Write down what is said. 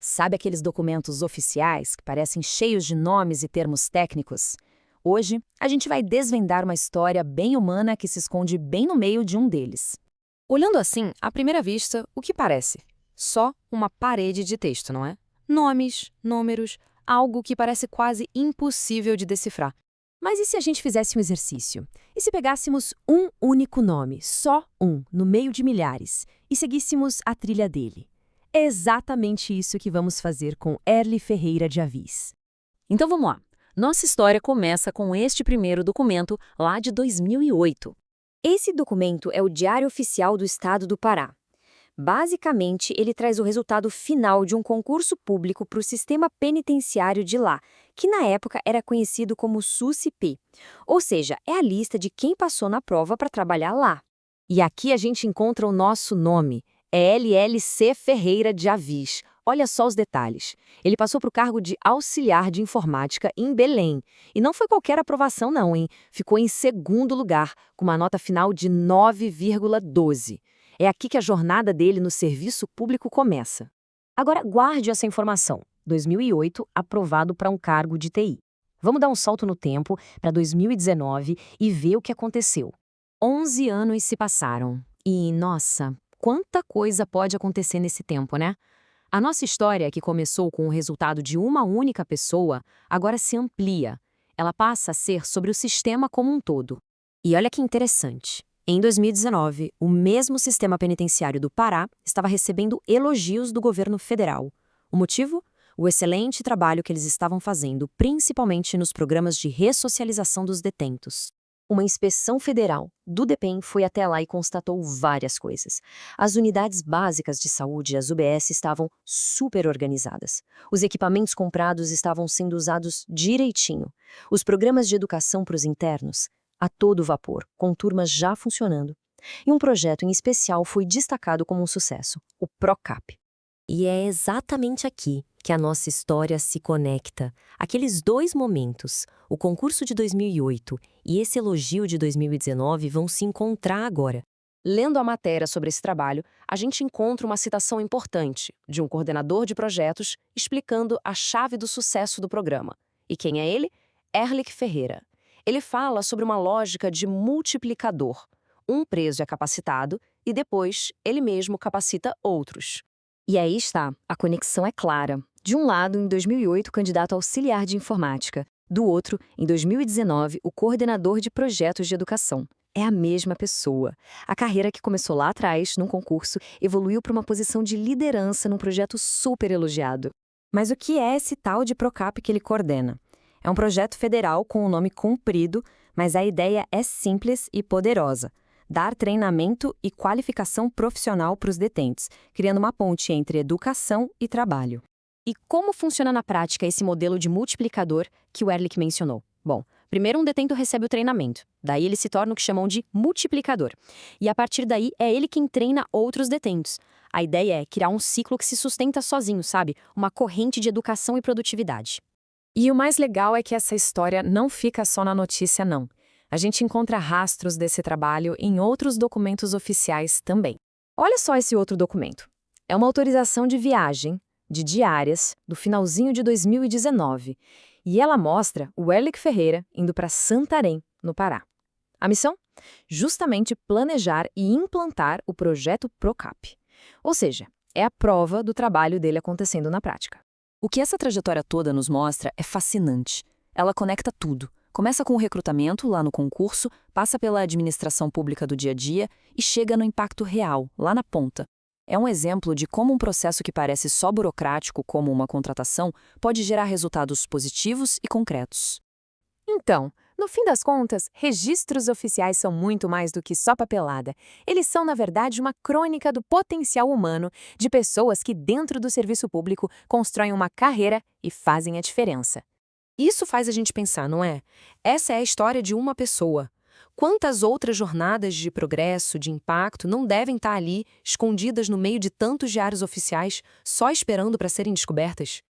Sabe aqueles documentos oficiais que parecem cheios de nomes e termos técnicos? Hoje, a gente vai desvendar uma história bem humana que se esconde bem no meio de um deles. Olhando assim, à primeira vista, o que parece? Só uma parede de texto, não é? Nomes, números, algo que parece quase impossível de decifrar. Mas e se a gente fizesse um exercício? E se pegássemos um único nome, só um, no meio de milhares, e seguíssemos a trilha dele? É exatamente isso que vamos fazer com Erly Ferreira de Avis. Então vamos lá. Nossa história começa com este primeiro documento lá de 2008. Esse documento é o Diário Oficial do Estado do Pará. Basicamente, ele traz o resultado final de um concurso público para o sistema penitenciário de lá, que na época era conhecido como SUSIP, ou seja, é a lista de quem passou na prova para trabalhar lá. E aqui a gente encontra o nosso nome, é LLC Ferreira de Avis. Olha só os detalhes. Ele passou para o cargo de auxiliar de informática em Belém. E não foi qualquer aprovação não, hein? Ficou em segundo lugar, com uma nota final de 9,12. É aqui que a jornada dele no serviço público começa. Agora, guarde essa informação. 2008, aprovado para um cargo de TI. Vamos dar um salto no tempo para 2019 e ver o que aconteceu. 11 anos se passaram. E, nossa, quanta coisa pode acontecer nesse tempo, né? A nossa história, que começou com o resultado de uma única pessoa, agora se amplia. Ela passa a ser sobre o sistema como um todo. E olha que interessante. Em 2019, o mesmo sistema penitenciário do Pará estava recebendo elogios do governo federal. O motivo? O excelente trabalho que eles estavam fazendo, principalmente nos programas de ressocialização dos detentos. Uma inspeção federal do DEPEN foi até lá e constatou várias coisas. As unidades básicas de saúde, as UBS, estavam super organizadas. Os equipamentos comprados estavam sendo usados direitinho. Os programas de educação para os internos, a todo vapor, com turmas já funcionando. E um projeto em especial foi destacado como um sucesso, o PROCAP. E é exatamente aqui que a nossa história se conecta. Aqueles dois momentos, o concurso de 2008 e esse elogio de 2019, vão se encontrar agora. Lendo a matéria sobre esse trabalho, a gente encontra uma citação importante de um coordenador de projetos explicando a chave do sucesso do programa. E quem é ele? Erly Ferreira. Ele fala sobre uma lógica de multiplicador. Um preso é capacitado e depois ele mesmo capacita outros. E aí está, a conexão é clara. De um lado, em 2008, o candidato auxiliar de informática. Do outro, em 2019, o coordenador de projetos de educação. É a mesma pessoa. A carreira que começou lá atrás, num concurso, evoluiu para uma posição de liderança num projeto super elogiado. Mas o que é esse tal de PROCAP que ele coordena? É um projeto federal com um nome comprido, mas a ideia é simples e poderosa. Dar treinamento e qualificação profissional para os detentes, criando uma ponte entre educação e trabalho. E como funciona na prática esse modelo de multiplicador que o Erly mencionou? Bom, primeiro um detento recebe o treinamento, daí ele se torna o que chamam de multiplicador. E a partir daí é ele quem treina outros detentos. A ideia é criar um ciclo que se sustenta sozinho, sabe? Uma corrente de educação e produtividade. E o mais legal é que essa história não fica só na notícia, não. A gente encontra rastros desse trabalho em outros documentos oficiais também. Olha só esse outro documento. É uma autorização de viagem, de diárias, do finalzinho de 2019. E ela mostra o Erly Ferreira indo para Santarém, no Pará. A missão? Justamente planejar e implantar o projeto PROCAP. Ou seja, é a prova do trabalho dele acontecendo na prática. O que essa trajetória toda nos mostra é fascinante. Ela conecta tudo. Começa com o recrutamento, lá no concurso, passa pela administração pública do dia a dia e chega no impacto real, lá na ponta. É um exemplo de como um processo que parece só burocrático, como uma contratação, pode gerar resultados positivos e concretos. Então, no fim das contas, registros oficiais são muito mais do que só papelada. Eles são, na verdade, uma crônica do potencial humano de pessoas que, dentro do serviço público, constroem uma carreira e fazem a diferença. Isso faz a gente pensar, não é? Essa é a história de uma pessoa. Quantas outras jornadas de progresso, de impacto, não devem estar ali, escondidas no meio de tantos diários oficiais, só esperando para serem descobertas?